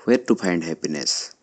Where to find happiness?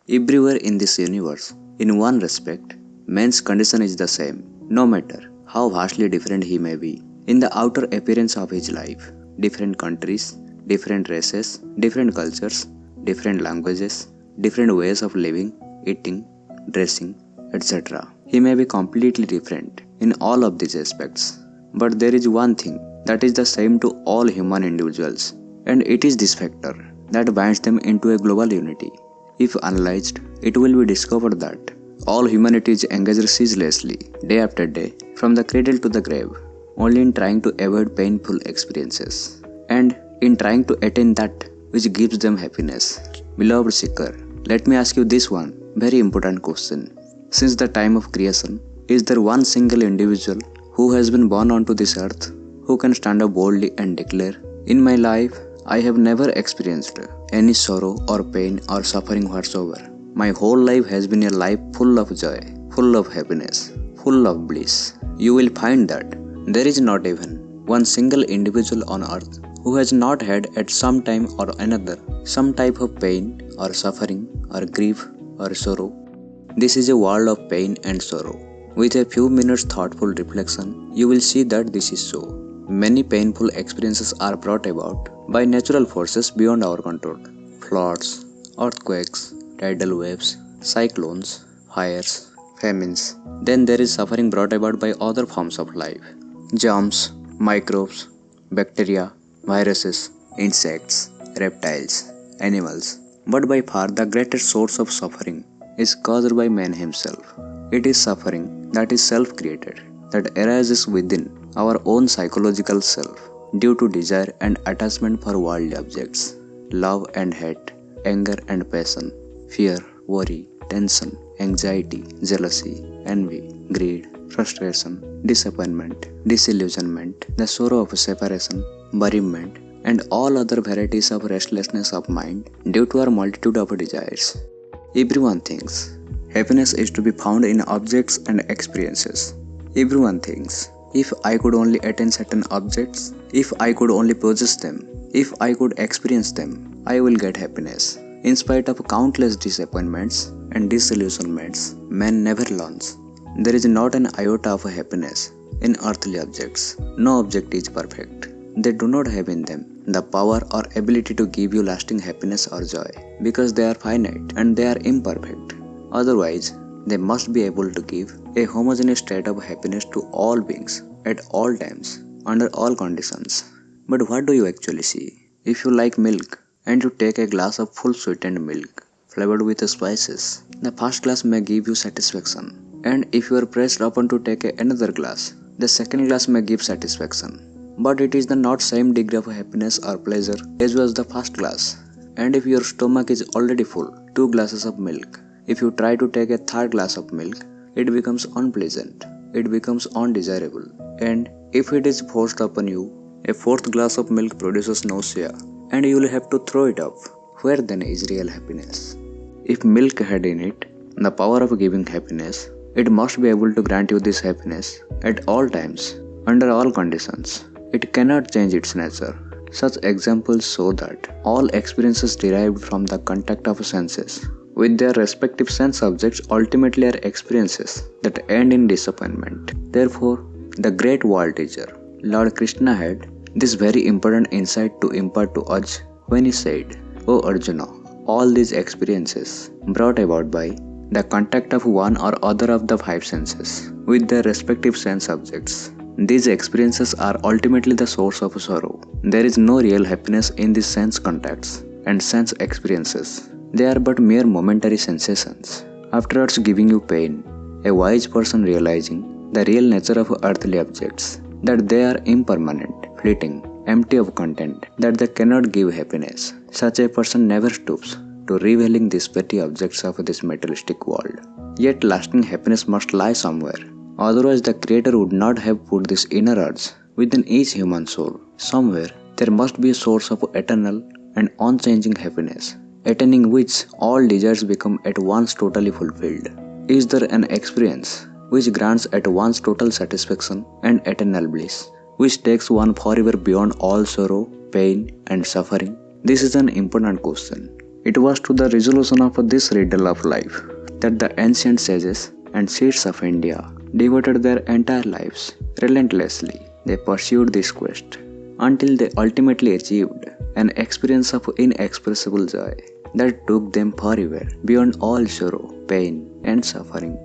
Everywhere in this universe, in one respect, man's condition is the same, no matter how vastly different he may be. In the outer appearance of his life, different countries, different races, different cultures, different languages, different ways of living, eating, dressing, etc. He may be completely different in all of these aspects. But there is one thing that is the same to all human individuals, and it is this factor that binds them into a global unity. If analyzed, it will be discovered that all humanity is engaged ceaselessly, day after day, from the cradle to the grave, only in trying to avoid painful experiences, and in trying to attain that which gives them happiness. Beloved seeker, let me ask you this one very important question. Since the time of creation, is there one single individual who has been born onto this earth who can stand up boldly and declare, "In my life, I have never experienced any sorrow or pain or suffering whatsoever. My whole life has been a life full of joy, full of happiness, full of bliss." You will find that there is not even one single individual on earth who has not had at some time or another some type of pain or suffering or grief or sorrow. This is a world of pain and sorrow. With a few minutes thoughtful reflection, you will see that this is so. Many painful experiences are brought about by natural forces beyond our control. Floods, earthquakes, tidal waves, cyclones, fires, famines. Then there is suffering brought about by other forms of life. Germs, microbes, bacteria, viruses, insects, reptiles, animals. But by far the greatest source of suffering is caused by man himself. It is suffering that is self-created, that arises within our own psychological self due to desire and attachment for worldly objects, love and hate, anger and passion, fear, worry, tension, anxiety, jealousy, envy, greed, frustration, disappointment, disillusionment, the sorrow of separation, bereavement, and all other varieties of restlessness of mind due to our multitude of desires. Everyone thinks happiness is to be found in objects and experiences. Everyone thinks, if I could only attain certain objects, if I could only possess them, if I could experience them, I will get happiness. In spite of countless disappointments and disillusionments, man never learns. There is not an iota of happiness in earthly objects. No object is perfect. They do not have in them the power or ability to give you lasting happiness or joy, because they are finite and they are imperfect. Otherwise, they must be able to give a homogeneous state of happiness to all beings, at all times, under all conditions. But what do you actually see? If you like milk, and you take a glass of full sweetened milk, flavored with spices, the first glass may give you satisfaction. And if you are pressed upon to take another glass, the second glass may give satisfaction. But it is the not same degree of happiness or pleasure as was the first glass. And if your stomach is already full, 2 glasses of milk, if you try to take a third glass of milk, it becomes unpleasant, it becomes undesirable. And if it is forced upon you, a fourth glass of milk produces nausea, and you will have to throw it up. Where then is real happiness? If milk had in it the power of giving happiness, it must be able to grant you this happiness at all times, under all conditions. It cannot change its nature. Such examples show that all experiences derived from the contact of senses with their respective sense objects ultimately are experiences that end in disappointment. Therefore, the great world teacher, Lord Krishna, had this very important insight to impart to us when he said, "O Arjuna, all these experiences brought about by the contact of one or other of the 5 senses with their respective sense objects. These experiences are ultimately the source of sorrow. There is no real happiness in these sense contacts and sense experiences. They are but mere momentary sensations, afterwards giving you pain." A wise person realizing the real nature of earthly objects, that they are impermanent, fleeting, empty of content, that they cannot give happiness, such a person never stoops to revealing these petty objects of this materialistic world. Yet lasting happiness must lie somewhere. Otherwise the Creator would not have put this inner urge within each human soul. Somewhere there must be a source of eternal and unchanging happiness, attaining which all desires become at once totally fulfilled. Is there an experience which grants at once total satisfaction and eternal bliss, which takes one forever beyond all sorrow, pain, and suffering? This is an important question. It was to the resolution of this riddle of life that the ancient sages and seers of India devoted their entire lives. Relentlessly, they pursued this quest until they ultimately achieved an experience of inexpressible joy that took them forever beyond all sorrow, pain, and suffering.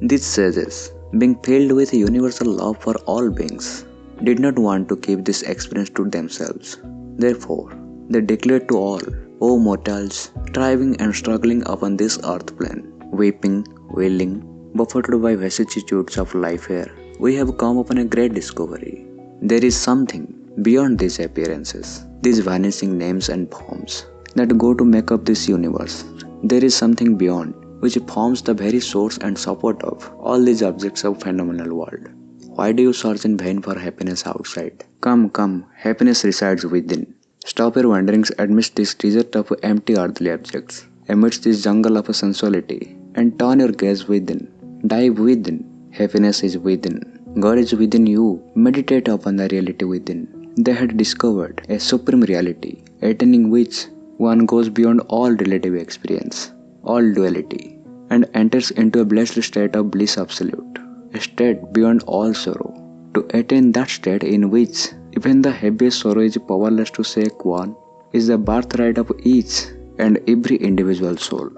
These sages, being filled with universal love for all beings, did not want to keep this experience to themselves. Therefore, they declared to all, O mortals, striving and struggling upon this earth plane, weeping, wailing, buffeted by vicissitudes of life here, we have come upon a great discovery. There is something beyond these appearances, these vanishing names and forms that go to make up this universe. There is something beyond, which forms the very source and support of all these objects of phenomenal world. Why do you search in vain for happiness outside? Come, come, happiness resides within. Stop your wanderings amidst this desert of empty earthly objects, amidst this jungle of sensuality, and turn your gaze within. Dive within. Happiness is within. God is within you. Meditate upon the reality within. They had discovered a supreme reality, attaining which one goes beyond all relative experience, all duality, and enters into a blessed state of bliss absolute, a state beyond all sorrow. To attain that state in which even the heaviest sorrow is powerless to shake one is the birthright of each and every individual soul.